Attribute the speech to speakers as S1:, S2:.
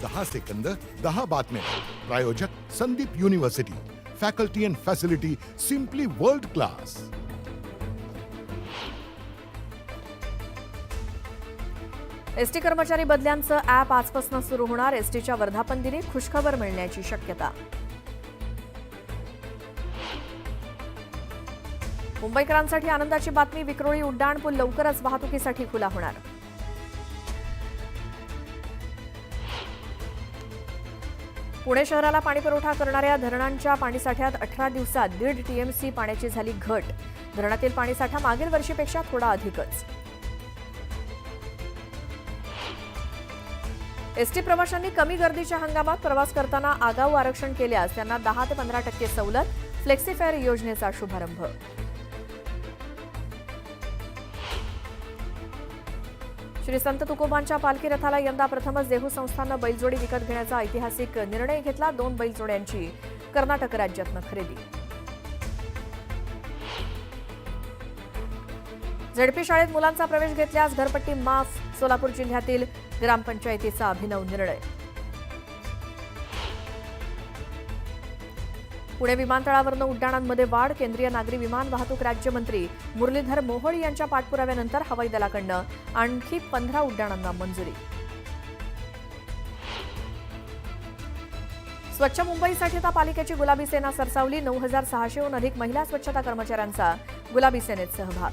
S1: 10 second 10 बातम्या. प्रायोजक Sandeep university. Faculty and facility simply world class.
S2: ST कर्मचारी बदल्यांचं ॲप आजपासून सुरू होणार. एसटीच्या वर्धापन दिनी खुशखबर मिळण्याची शक्यता. मुंबईकरांसाठी आनंदाची बातमी. विक्रोळी उड्डाणपूल लवकरच वाहतुकीसाठी खुला होणार. पुणे शहराला पाणीपुरवठा करणाऱ्या धरणांच्या पाणीसाठ्यात 18 दिवसात 1.5 टीएमसी पाण्याची झाली घट. धरणातील पाणीसाठा मागील वर्षीपेक्षा थोडा अधिकच. एसटी प्रवाशांनी कमी गर्दीच्या हंगामात प्रवास करताना आगाऊ आरक्षण केल्यास त्यांना 10 ते 15% सवलत. फ्लेक्सीफेअर योजनेचा शुभारंभ. श्री संत तुकोबांच्या पालखी रथाला यंदा प्रथमच देहू संस्थाननं बैलजोडी विकत घेण्याचा ऐतिहासिक निर्णय घेतला. 2 बैलजोड्यांची कर्नाटक राज्यातनं खरेदी. झेडपी शाळेत मुलांचा प्रवेश घेतल्यास घरपट्टी माफ. सोलापूर जिल्ह्यातील ग्रामपंचायतीचा अभिनव निर्णय. पुणे विमानतळावरनं उड्डाणांमध्ये वाढ. केंद्रीय नागरी विमान वाहतूक राज्यमंत्री मुरलीधर मोहोळ यांच्या पाठपुराव्यानंतर हवाई दलाकडनं आणखी 15 उड्डाणांना मंजुरी. स्वच्छ मुंबईसाठी आता पालिकेची गुलाबी सेना सरसावली. 9,600हून अधिक महिला स्वच्छता कर्मचाऱ्यांचा गुलाबी सेनेत सहभाग.